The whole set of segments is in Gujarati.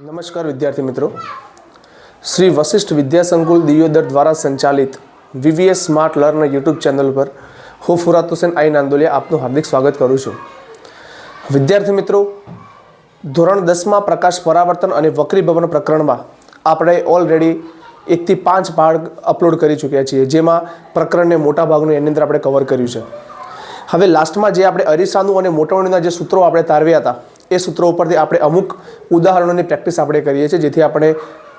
નમસ્કાર વિદ્યાર્થી મિત્રો, શ્રી વશિષ્ઠ વિદ્યા સંકુલ દિયોદર દ્વારા સંચાલિત VVS smart learn YouTube channel પર હું ફુરાત હુસેન આઈ નાંદોલિયા આપનું હાર્દિક સ્વાગત કરું છું. વિદ્યાર્થી મિત્રો, ધોરણ 10માં પ્રકાશ પરાવર્તન અને વક્રીભવન પ્રકરણમાં આપણે ઓલરેડી 1 થી 5 ભાગ અપલોડ કરી ચૂક્યા છીએ, જેમાં પ્રકરણને મોટા ભાગનું એની અંદર આપણે કવર કર્યું છે. હવે લાસ્ટમાં જે આપણે અરીસાનું અને મોટવણીના જે સૂત્રો આપણે તારવ્યા હતા એ સૂત્રો ઉપરથી આપણે અમુક ઉદાહરણોની પ્રેક્ટિસ આપણે કરીએ છીએ, જેથી આપણે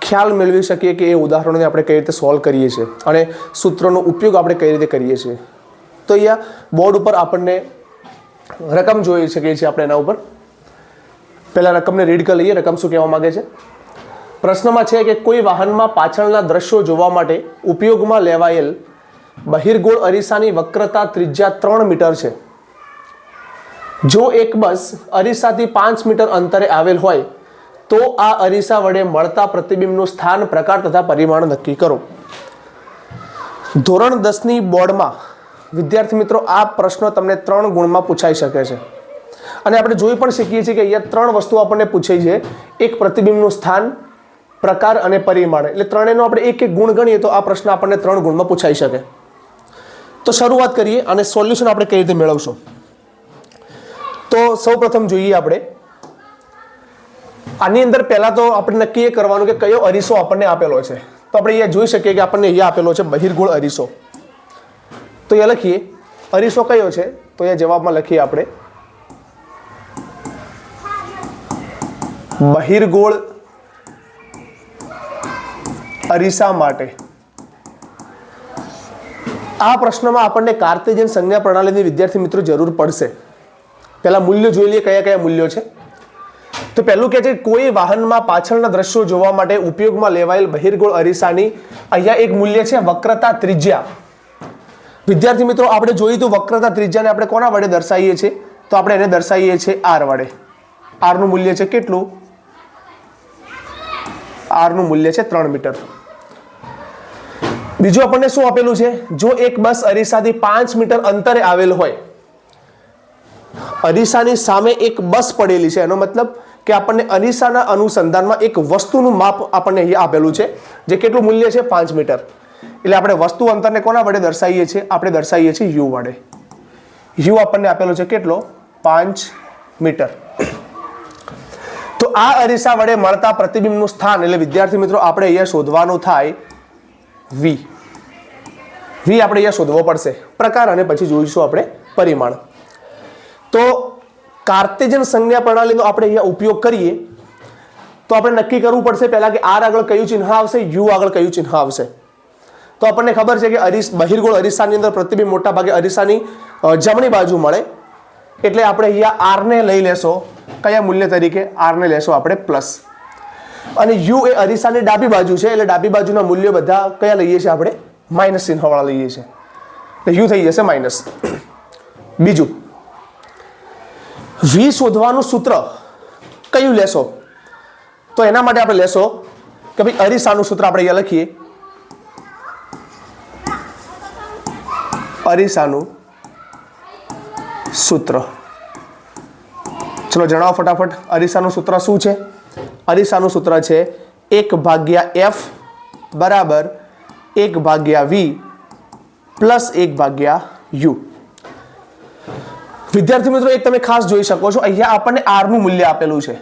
ખ્યાલ મેળવી શકીએ કે એ ઉદાહરણોને આપણે કઈ રીતે સોલ્વ કરીએ છીએ અને સૂત્રોનો ઉપયોગ આપણે કઈ રીતે કરીએ છીએ. તો અહીંયા બોર્ડ ઉપર આપણને રકમ જોઈ શકીએ છીએ. આપણે એના ઉપર પહેલાં રકમને રીડ કરી લઈએ. રકમ શું કહેવા માગે છે? પ્રશ્નમાં છે કે કોઈ વાહનમાં પાછળના દ્રશ્યો જોવા માટે ઉપયોગમાં લેવાયેલ બહિર્ગોળ અરીસાની વક્રતા ત્રિજ્યા 3 મીટર છે. જો એક બસ અરીસાથી 5 મીટર અંતરે આવેલ હોય તો આ અરીસા વડે મળતા પ્રતિબિંબનું સ્થાન, પ્રકાર તથા પરિમાણ નક્કી કરો. ધોરણ 10ની બોર્ડમાં વિદ્યાર્થી મિત્રો આ પ્રશ્નો તમને 3 ગુણમાં પૂછાઈ શકે છે અને આપણે જોઈ પણ શકીએ છીએ કે અહીંયા 3 વસ્તુઓ આપણને પૂછાઈ છે. એક પ્રતિબિંબનું સ્થાન, પ્રકાર અને પરિમાણ, એટલે ત્રણેયનો આપણે એક એક ગુણ ગણીએ તો આ પ્રશ્ન આપણને 3 ગુણમાં પૂછાઈ શકે. તો શરૂઆત કરીએ અને સોલ્યુશન આપણે કઈ રીતે મેળવશું. તો સૌપ્રથમ જોઈએ આપણે આની અંદર પહેલા તો આપણે નક્કી કરવાનું કે કયો અરીસો આપણને આપેલો છે. તો આપણે અહીંયા જોઈ શકીએ કે આપણને અહીંયા આપેલો છે બહિર્ગોળ અરીસો. તો અહીંયા લખીએ અરીસો કયો છે, તો અહીંયા જવાબમાં લખીએ આપણે બહિર્ગોળ અરીસા માટે. આ પ્રશ્નમાં આપણને કાર્ટેશિયન સંજ્ઞા પ્રણાલીની વિદ્યાર્થી મિત્રો જરૂર પડશે. પહેલા મૂલ્યો જોઈ લઈએ કયા કયા મૂલ્યો છે. તો પહેલું કહે છે કોઈ વાહનમાં પાછળના દ્રશ્યો જોવા માટે ઉપયોગમાં લેવાયેલ બહિર્ગોળ અરીસાની અહીંયા એક મૂલ્ય છે વક્રતા ત્રિજ્યા. વિદ્યાર્થી મિત્રો આપણે જોયું તો વક્રતા ત્રિજ્યાને આપણે કોના વડે દર્શાવીએ છીએ? તો આપણે એને દર્શાવીએ છીએ આર વડે. આર નું મૂલ્ય છે કેટલું? આર નું મૂલ્ય છે 3 મીટર. બીજું આપણને શું આપેલું છે? જો એક બસ અરીસાથી 5 મીટર અંતરે આવેલ હોય, અરીસાની સામે એક બસ પડેલી છે, એનો મતલબ કે આપણને અરીસાના અનુસંધાનમાં એક વસ્તુનું માપ આપણને અહીંયા આપેલું છે, જે કેટલું મૂલ્ય છે? 5 મીટર. એટલે આપણે વસ્તુ અંતરને કોના વડે દર્શાવીએ છીએ? આપણે દર્શાવીએ છીએ યુ વડે. યુ આપણને આપેલો છે કેટલો? 5 મીટર. તો આ અરીસા વડે મળતા પ્રતિબિંબનું સ્થાન એટલે વિદ્યાર્થી મિત્રો આપણે અહીંયા શોધવાનું થાય વી. વી આપણે અહીંયા શોધવો પડશે. પ્રકાર અને પછી જોઈશું આપણે પરિમાણ. તો કાર્ટેશિયન સંજ્ઞા પ્રણાલીનો આપણે અહીંયા ઉપયોગ કરીએ તો આપણે નક્કી કરવું પડશે પહેલા કે આર આગળ કયું ચિહ્ન આવશે, યુ આગળ કયું ચિહ્ન આવશે. તો આપણને ખબર છે કે બહિર્ગોળ અરીસાની અંદર પ્રતિબિંબ મોટા ભાગે અરીસાની જમણી બાજુ મળે, એટલે આપણે અહીંયા આર ને લઈ લેશો કયા મૂલ્ય તરીકે? આર ને લેશો આપણે પ્લસ. અને યુ એ અરીસાની ડાબી બાજુ છે, એટલે ડાબી બાજુના મૂલ્યો બધા કયા લઈએ છીએ? આપણે માઇનસ ચિહ્નવાળા લઈએ છીએ, એટલે યુ થઈ જશે માઇનસ. બીજું વી શોધવાનું સૂત્ર કયું લેશો? તો એના માટે આપણે લેશો કે ભાઈ અરીસાનું સૂત્ર આપણે અહીંયા લખીએ. અરીસાનું સૂત્ર, ચલો જણાવો ફટાફટ. અરીસાનું સૂત્ર શું છે? અરીસાનું સૂત્ર છે 1/f બરાબર 1/v પ્લસ 1/u. વિદ્યાર્થી મિત્રો એક તમે ખાસ જોઈ શકો છો, અહીંયા આપણને આર નું મૂલ્ય આપેલું છે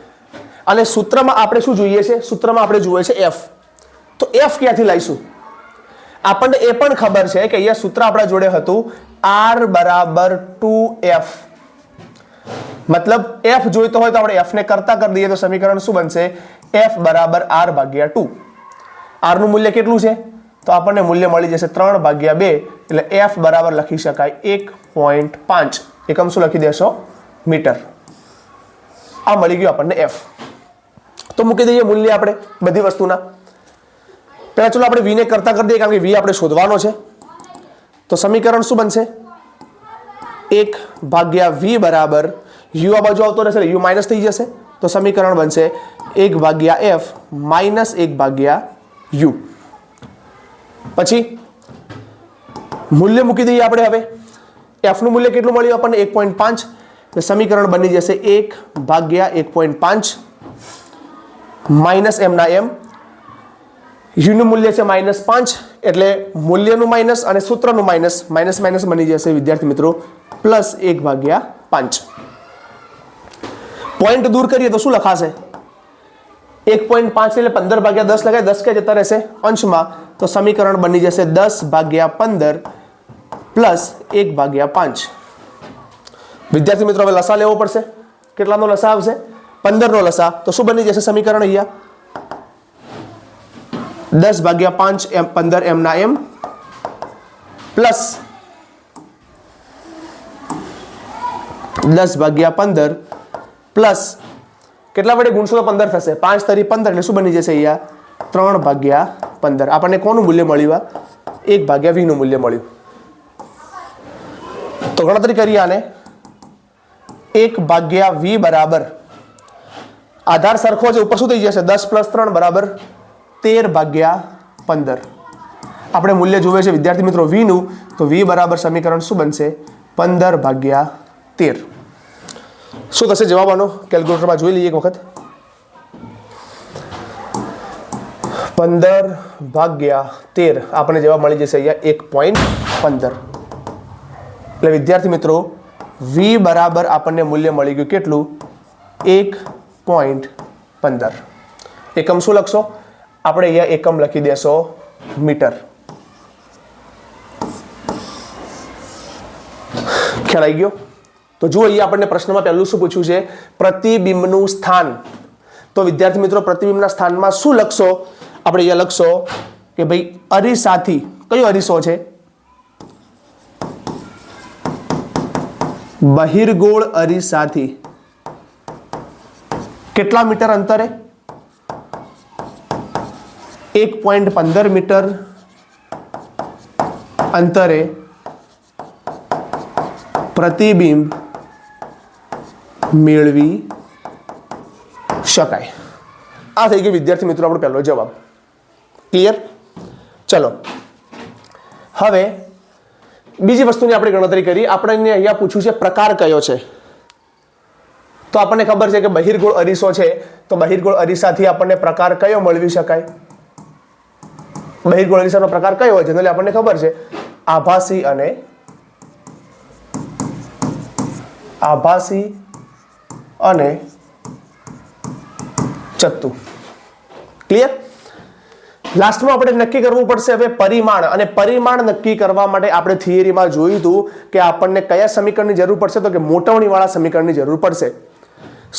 અને સૂત્રમાં આપણે શું જોઈએ છે? સૂત્રમાં આપણે જોઈએ છે એફ. તો એફ ક્યાંથી લાવીશું? આપણને એ પણ ખબર છે કે અહીંયા સૂત્ર આપણા જોડે હતું આર બરાબર 2f. મતલબ એફ જોઈતો હોય તો આપણે એફ ને કરતા કરી દઈએ તો સમીકરણ શું બનશે? એફ બરાબર r/2. આર નું મૂલ્ય કેટલું છે? તો આપણને મૂલ્ય મળી જશે 3/2, એટલે એફ બરાબર લખી શકાય 1.5. એકમ શું લખી દેશો? મીટર. આ મળી ગયું આપણને એફ. તો મૂકી દઈએ મૂલ્ય આપણે બધી વસ્તુના. પહેલા ચલો આપણે વી ને કરતા કરી દઈએ, કારણ કે વી આપણે શોધવાનો છે. તો સમીકરણ શું બનશે? 1/v બરાબર યુ આ બાજુ આવતો રહેશે, યુ માઇનસ થઈ જશે. તો સમીકરણ બનશે 1/f માઇનસ 1/u. પછી મૂલ્ય મૂકી દઈએ આપણે. હવે એફ નું મૂલ્ય કેટલું મળ્યું આપણને? 1.5. સમીકરણ બની જશે 1/1.5 માઇનસ એમના એમ, યુનું મૂલ્ય છે -5 એટલે મૂલ્યનું માઇનસ અને સૂત્રનું માઇનસ, માઇનસ માઇનસ બની જશે વિદ્યાર્થી મિત્રો +1/5. પોઈન્ટ દૂર કરીએ તો શું લખાશે? 1.5 એટલે 15/10 લગાય, 10 ક્યાં જતા રહેશે અંશમાં, તો સમીકરણ બની જશે 10/15 +1/5. વિદ્યાર્થી મિત્રો હવે લસા લેવો પડશે. કેટલાનો લસા આવશે? 15 નો લસા. તો શું બની જશે સમીકરણ અહીંયા? 10/5 15 એમના એમ પ્લસ 10/15 પ્લસ કેટલા વડે ગુણશો તો 15 થશે, 5 તરી 15 એટલે શું બની જશે અહીંયા? 3/15. આપણને કોનું મૂલ્ય મળ્યું? 1/v નું મૂલ્ય મળ્યું. તો ગણતરી કરીએ આને. 1/v બરાબર આધાર સરખો છે, ઉપર શું થઈ જશે? 10 + 3 બરાબર 13/15. આપણે મૂલ્ય જોવે છે વિદ્યાર્થી મિત્રો v નું, તો v બરાબર સમીકરણ શું બનશે? 15/13. શું થશે જવાબ આનો? કેલ્ક્યુલેટરમાં જોઈ લઈએ એક વખત. 15/13 આપણને જવાબ મળી જશે અહીંયા 1.15. એટલે વિદ્યાર્થી મિત્રો v બરાબર આપણને મૂલ્ય મળી ગયું કેટલું? 1.15. એકમ શું લખશો? આપણે અહીંયા એકમ લખી દેશો મીટર. ખ્યાલ આવી ગયો? તો જુઓ અહીંયા આપણને પ્રશ્નમાં પહેલું શું પૂછ્યું છે? પ્રતિબિંબનું સ્થાન. તો વિદ્યાર્થી મિત્રો પ્રતિબિંબના સ્થાનમાં શું લખશો? આપણે અહીંયા લખશો કે ભાઈ અરીસાથી, કયો અરીસો છે? બહિર્ગોળ અરીસાથી કેટલા મીટર અંતરે? 1.15 મીટર અંતરે પ્રતિબિંબ મેળવી શકાય. આ થઈ ગયો વિદ્યાર્થી મિત્રો આપણો પહેલો જવાબ. ક્લિયર? ચલો હવે બીજી વસ્તુની આપણે ગણતરી કરી. આપણને અહીંયા પૂછ્યું છે પ્રકાર કયો છે. તો આપણને ખબર છે કે બહિર્ગોળ અરીસો છે, તો બહિર્ગોળ અરીસાથી આપણને પ્રકાર કયો મેળવી શકાય? બહિર્ગોળ અરીસાનો પ્રકાર કયો હોય? જનરલી આપણને ખબર છે આભાસી અને ચત્તુ. ક્લિયર? લાસ્ટમાં આપણે નક્કી કરવું પડશે હવે પરિમાણ. અને પરિમાણ નક્કી કરવા માટે આપણે થિયરીમાં જોયું હતું કે આપણને કયા સમીકરણની જરૂર પડશે? તો કે મોટવણી વાળા સમીકરણની જરૂર પડશે.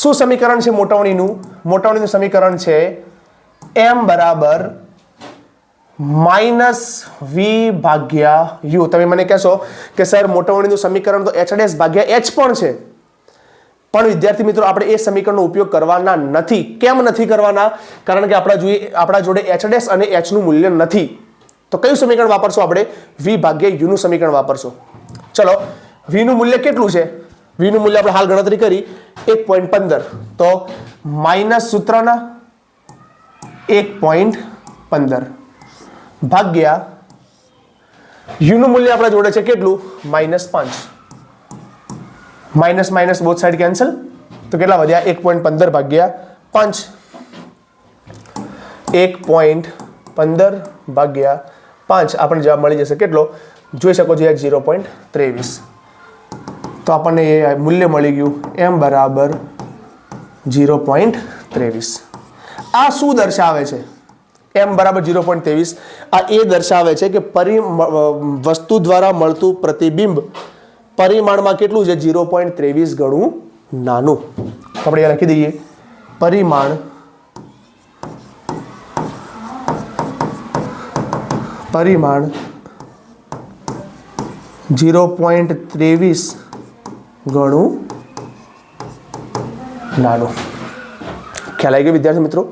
શું સમીકરણ છે મોટવણીનું? મોટવણીનું સમીકરણ છે m બરાબર -v/u. તમે મને કહેશો કે સર મોટવણીનું સમીકરણ તો h' ભાગ્યા h પણ છે, પણ વિદ્યાર્થી મિત્રો આપણે એ સમીકરણનો ઉપયોગ કરવાના નથી. કેમ નથી કરવાના? કારણ કે આપણા જોડે h' અને h નું મૂલ્ય નથી. તો કયું સમીકરણ વાપરશો આપણે? v/u નું સમીકરણ વાપરશો. ચલો v નું મૂલ્ય કેટલું છે? v નું મૂલ્ય આપણે હાલ ગણતરી કરી 1.15. તો માઇનસ સૂત્રના 1.15 ભાગ્યા u નું મૂલ્ય આપણા જોડે છે કેટલું? -5. Minus minus both side cancel, તો કેટલા વધ્યા? 1.15 ભાગ્યા 5. 1.15 ભાગ્યા 5 આપણને જવાબ મળી જશે કેટલો? જોઈ શકો છો 0.23. તો આપણને એ મૂલ્ય મળી ગયું m બરાબર 0.23. આ શું દર્શાવે છે? m બરાબર 0.23 આ એ દર્શાવે છે કે વસ્તુ દ્વારા મળતું પ્રતિબિંબ પરિમાણમાં કેટલું છે? 0.23 ગણું નાનું. આપણે અહીંયા લખી દઈએ પરિમાણ 0.23 ગણું નાનું. ખ્યાલ આવી ગયો વિદ્યાર્થી મિત્રો?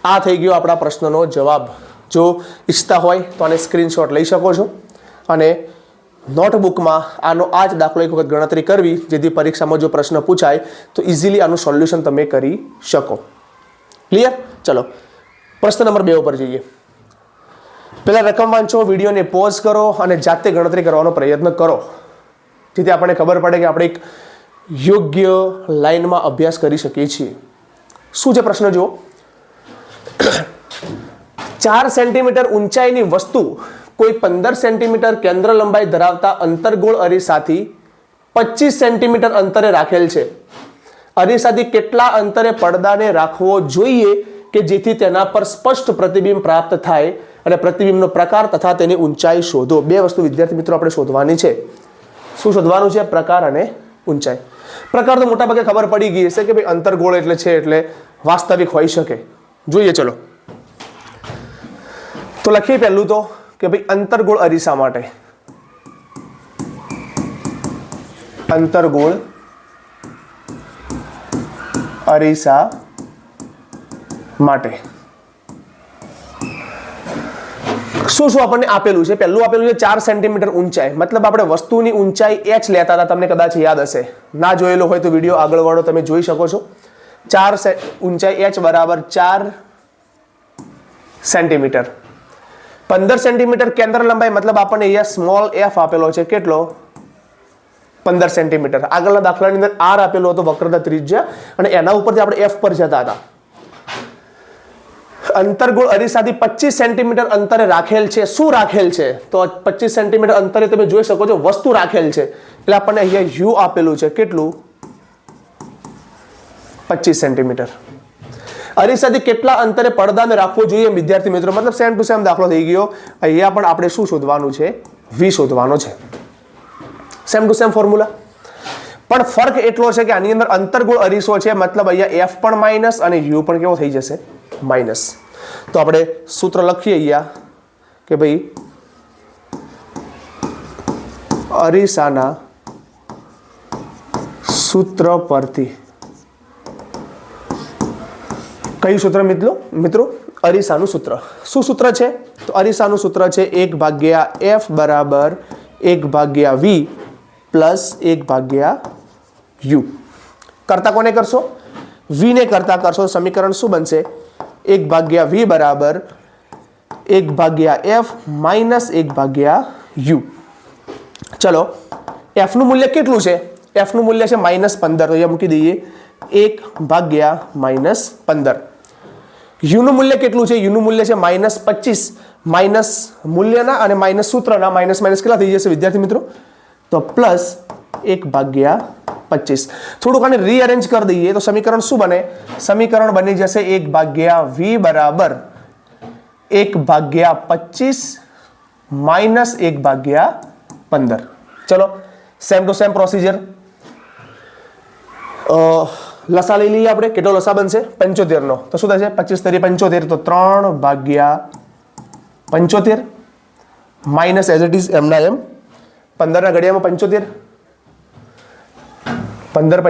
આ થઈ ગયો આપણા પ્રશ્નનો જવાબ. જો ઈચ્છતા હોય તો આને સ્ક્રીનશોટ લઈ શકો છો અને નોટબુકમાં આનો આ જ દાખલો એક વખત ગણતરી કરવી, જેથી પરીક્ષામાં જો પ્રશ્ન પૂછાય તો ઇઝીલી આનું સોલ્યુશન તમે કરી શકો. ક્લિયર? ચલો પ્રશ્ન નંબર 2 ઉપર જઈએ. પહેલા રકમ વાંચો, વિડીયોને પોઝ કરો અને જાતે ગણતરી કરવાનો પ્રયત્ન કરો, જેથી આપણને ખબર પડે કે આપણે એક યોગ્ય લાઈનમાં અભ્યાસ કરી શકીએ છીએ. શું છે પ્રશ્ન? જુઓ, 4 સેન્ટીમીટર ઊંચાઈની વસ્તુ કોઈ 15 સેન્ટીમીટર કેન્દ્ર લંબાઈ ધરાવતા અંતર્ગોળ અરીસાથી 25 સેન્ટીમીટર અંતરે રાખેલ છે. અરીસાથી કેટલા અંતરે પડદાને રાખવો જોઈએ કે જેથી તેના પર સ્પષ્ટ પ્રતિબિંબ પ્રાપ્ત થાય અને પ્રતિબિંબનો પ્રકાર તથા તેની ઊંચાઈ શોધો. બે વસ્તુ વિદ્યાર્થી મિત્રો આપણે શોધવાની છે. શું શોધવાનું છે? પ્રકાર અને ઊંચાઈ. પ્રકાર તો મોટા ભાગે ખબર પડી ગઈ હશે કે ભાઈ અંતર્ગોળ એટલે છે એટલે વાસ્તવિક હોઈ શકે. જોઈએ ચલો. તો લખીએ પહેલું તો કે ભાઈ અંતર્ગોળ અરીસા માટે અંતર્ગોળ અરીસા માટે શું શું આપણને આપેલું છે? પહેલું આપેલું છે 4 સેન્ટીમીટર ઊંચાઈ, મતલબ આપણે વસ્તુની ઊંચાઈ h લેતા હતા, તમને કદાચ યાદ હશે. ના જોયેલો હોય તો વિડીયો આગળ વાળો તમે જોઈ શકો છો. 4 ઊંચાઈ h બરાબર 4 સેન્ટીમીટર. 15 સેન્ટીમીટર કેન્દ્ર લંબાઈ, મતલબ આપણને અહીંયા સ્મોલ f આપેલો છે. કેટલો? 15 સેન્ટીમીટર. આગળના દાખલાની અંદર r આપેલો હતો વક્રતા ત્રિજ્યા, અને એના ઉપરથી આપણે f પર જતા હતા. અંતર્ગોળ અરીસાથી 25 સેન્ટીમીટર અંતરે રાખેલ છે. શું રાખેલ છે? તો 25 સેન્ટીમીટર અંતરે તમે જોઈ શકો છો વસ્તુ રાખેલ છે, એટલે આપણને અહીંયા u આપેલું છે. કેટલું? 25 સેન્ટીમીટર. અરીસાથી કેટલા અંતરે પડદાને રાખવો જોઈએ વિદ્યાર્થી મિત્રો? મતલબ સેમ ટુ સેમ દાખલો થઈ ગયો. અહીંયા પણ આપણે શું શોધવાનું છે? v શોધવાનો છે. સેમ ટુ સેમ ફોર્મ્યુલા, પણ ફરક એટલો છે કે આની અંદર અંતર્ગોળ અરીસો છે, મતલબ અહીંયા f પણ માઇનસ અને u પણ કેવો થઈ જશે? માઇનસ. તો આપણે સૂત્ર લખીએ અહીંયા કે ભાઈ અરીસાના સૂત્ર પરથી. કયું સૂત્ર મિત્રો? અરીસાનું સૂત્ર. શું સૂત્ર છે? તો અરીસાનું સૂત્ર છે 1/f બરાબર 1/v પ્લસ 1/u. કરતા કોને કરશો? v ને કરતા કરશો. સમીકરણ શું બનશે? 1/v બરાબર 1/f માઇનસ 1/u. ચલો, f નું મૂલ્ય કેટલું છે? f નું મૂલ્ય છે -15. તો અહીંયા મૂકી દઈએ 1/-15. u નું મૂલ્ય કેટલું છે? u નું મૂલ્ય છે -25. માઇનસ મૂલ્યના અને માઇનસ સૂત્રના માઇનસ માઇનસ કેટલા થઈ જશે વિદ્યાર્થી મિત્રો? તો પ્લસ 1/25. થોડુંક આને રીઅરેન્જ કરી દઈએ તો સમીકરણ શું બને? સમીકરણ બની જશે 1/v બરાબર 1/25 માઇનસ 1/15. ચલો, સેમ ટુ સેમ પ્રોસીજર. લસા લઈ લઈએ આપણે. કેટલો લસા બનશે? 75 નો. તો શું થશે? 25 × 75, તો 3/75 માઇનસ એઝ ઇટ ઇઝ એમના એમ 15 ના ઘડિયામાં 75, 15 ×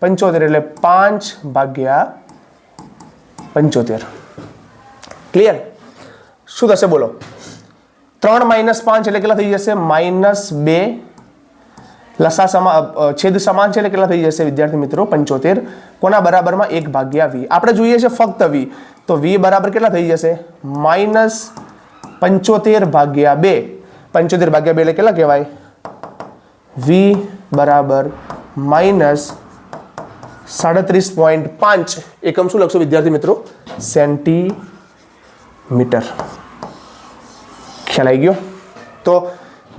5 = 75, એટલે 5/75. ક્લિયર? શું થશે બોલો? 3 - 5 એટલે કેટલા થઈ જશે? -2. લસા છેદ સમાન છે એટલે કેટલા થઈ જશે વિદ્યાર્થી મિત્રો? 75. કોના બરાબરમાં? 1/v. આપણે જોઈએ છે ફક્ત v, તો v બરાબર કેટલા થઈ જશે? -75/2. 75/2 એટલે કેટલા કહેવાય? v બરાબર -37.5. એકમ શું લખશો વિદ્યાર્થી મિત્રો? સેન્ટીમીટર. ખ્યાલ આવી ગયો? તો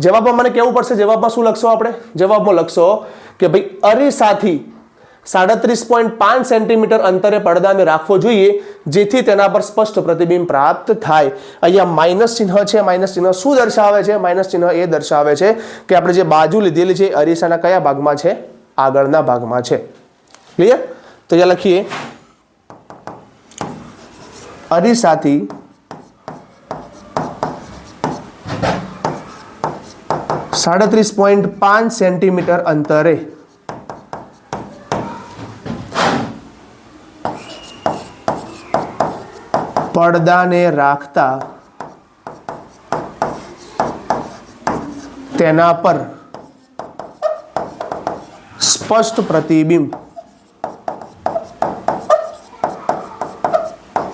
જવાબમાં મને કેવું પડશે? જવાબમાં શું લખશો આપણે? જવાબમાં લખશો કે ભાઈ અરીસાથી 37.5 સેન્ટીમીટર અંતરે પડદાને રાખવો જોઈએ જેથી તેના પર સ્પષ્ટ પ્રતિબિંબ પ્રાપ્ત થાય. અહીંયા માઇનસ ચિહ્ન છે. માઇનસ ચિહ્ન શું દર્શાવે છે? માઇનસ ચિહ્ન એ દર્શાવે છે કે આપણે જે બાજુ લીધેલી છે અરીસાના કયા ભાગમાં છે? આગળના ભાગમાં છે. ક્લિયર? તો અહીંયા લખીએ અરીસાથી 37.5 સેન્ટીમીટર અંતરે પડદાને રાખતા તેના પર સ્પષ્ટ પ્રતિબિંબ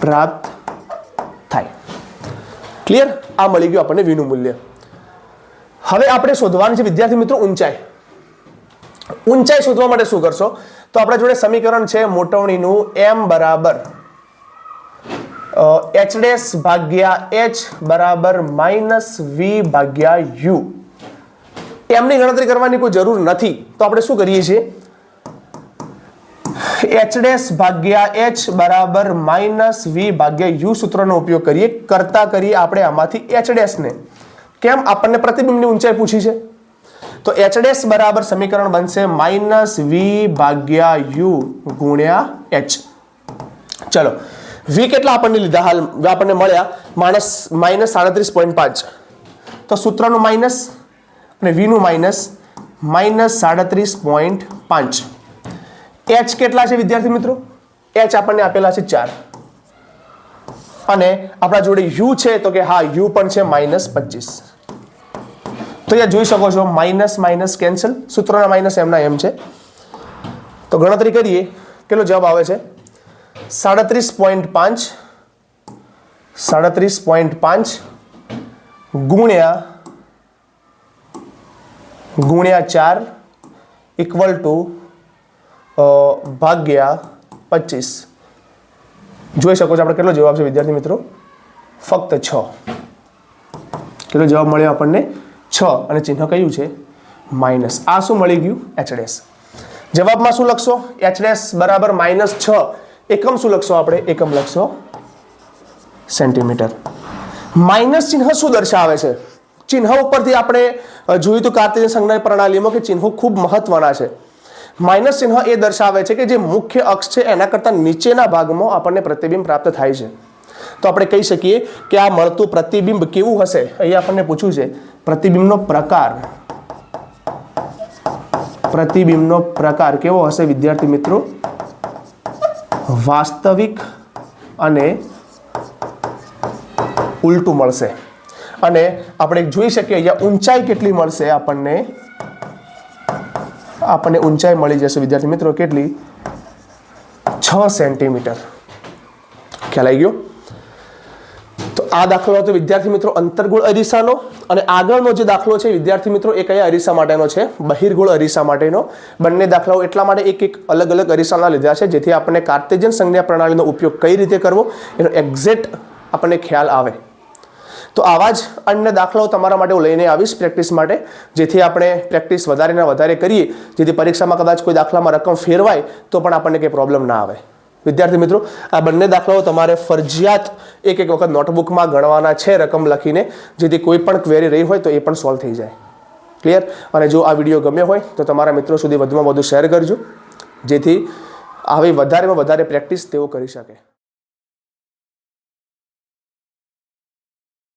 પ્રાપ્ત થાય. ક્લિયર? આ મળી ગયું આપણને v નું મૂલ્ય. હવે આપણે શોધવાનું છે વિદ્યાર્થી મિત્રો ઊંચાઈ. ઊંચાઈ શોધવા માટે શું કરશો? તો આપણા જોડે સમીકરણ છે મોટવણીનું m બરાબર એચ ડેશ ભાગ્યા એચ બરાબર -v/u. એમની ગણતરી કરવાની કોઈ જરૂર નથી. તો આપણે શું કરીએ છીએ, એચ ડેશ ભાગ્યા એચ બરાબર -v/u સૂત્રનો ઉપયોગ કરીએ. કરતા કરીએ આપણે આમાંથી એચ ડેશ ને. કેમ? આપણને પ્રતિબિંબની ઊંચાઈ પૂછી છે. તો એચ ડેશ બરાબર સમીકરણ બનશે -v/u ગુણ્યા એચ. ચલો, v કેટલા આપણને લીધા? હાલ આપણને મળ્યા -37.5. તો સૂત્રનું માઇનસ અને v નું માઇનસ -37.5. h કેટલા છે વિદ્યાર્થી મિત્રો? h આપણને આપેલા છે 4 અને આપણા જોડે u છે તો કે હા u પણ છે -25. તો અહીંયા જોઈ શકો છો માઇનસ માઇનસ કેન્સલ, સૂત્રના માઇનસ એમના એમ છે. તો ગણતરી કરીએ, કેટલો જવાબ આવે છે? 37.5 ગુણ્યા 4 ઇક્વલ ટુ ભાગ્યા 25. જોઈ શકો છો આપણે કેટલો જવાબ છે વિદ્યાર્થી મિત્રો? ફક્ત 6. કેટલો જવાબ મળ્યો આપણને? 6 અને ચિહ્ન કયું છે? માઇનસ. આ શું મળી ગયું? H dash. જવાબમાં શું લખશો? એચ ડેશ બરાબર -6. એકમ શું લખશો આપણે? એકમ લખશો સેન્ટીમીટર. માઇનસ ચિહ્ન શું દર્શાવે છે? ચિહ્ન ઉપરથી આપણે જોયું તો કાર્ટેશિયન સંજ્ઞા પ્રણાલીમાં કે ચિહ્નો ખૂબ મહત્વના છે. માઇનસ ચિહ્ન એ દર્શાવે છે કે જે મુખ્ય અક્ષ છે એના કરતાં નીચેના ભાગમાં આપણને પ્રતિબિંબ પ્રાપ્ત થાય છે. તો આપણે કહી શકીએ કે આ મળતું પ્રતિબિંબ કેવું હશે? અહીંયા આપણને પૂછ્યું છે પ્રતિબિંબનો પ્રકાર. પ્રતિબિંબનો પ્રકાર કેવો હશે વિદ્યાર્થી મિત્રો? વાસ્તવિક અને ઉલટું મળશે. અને આપણે જોઈ શકીએ અહીંયા ઊંચાઈ કેટલી મળશે આપણને? ઊંચાઈ મળી જશે વિદ્યાર્થી મિત્રો કેટલી? 6 સેન્ટીમીટર. ખ્યાલ આવી ગયો? તો આ દાખલો હતો વિદ્યાર્થી મિત્રો અંતર્ગોળ અરીસાનો. અને આગળનો જે દાખલો છે વિદ્યાર્થી મિત્રો એ કયા અરીસા માટેનો છે? બહિર્ગોળ અરીસા માટેનો. બંને દાખલાઓ એટલા માટે એક અલગ અલગ અરીસાના લીધા છે જેથી આપણને કાર્ટેશિયન સંજ્ઞા પ્રણાલીનો ઉપયોગ કઈ રીતે કરવો એનો એક્ઝેક્ટ આપણને ખ્યાલ આવે. તો આવા જ અન્ય દાખલાઓ તમારા માટે હું લઈને આવીશ પ્રેક્ટિસ માટે, જેથી આપણે પ્રેક્ટિસ વધારે ને વધારે કરીએ, જેથી પરીક્ષામાં કદાચ કોઈ દાખલામાં રકમ ફેરવાય તો પણ આપણને કંઈ પ્રોબ્લેમ ના આવે. વિદ્યાર્થી મિત્રો, આ બંને દાખલાઓ તમારે ફરજિયાત એક વખત નોટબુકમાં ગણવાના છે રકમ લખીને, જેથી કોઈ પણ ક્વેરી રહી હોય તો એ પણ સોલ્વ થઈ જાય. ક્લિયર? અને જો આ વિડીયો ગમ્યો હોય તો તમારા મિત્રો સુધી વધુમાં વધુ શેર કરજો, જેથી આવી વધારેમાં વધારે પ્રેક્ટિસ તેઓ કરી શકે.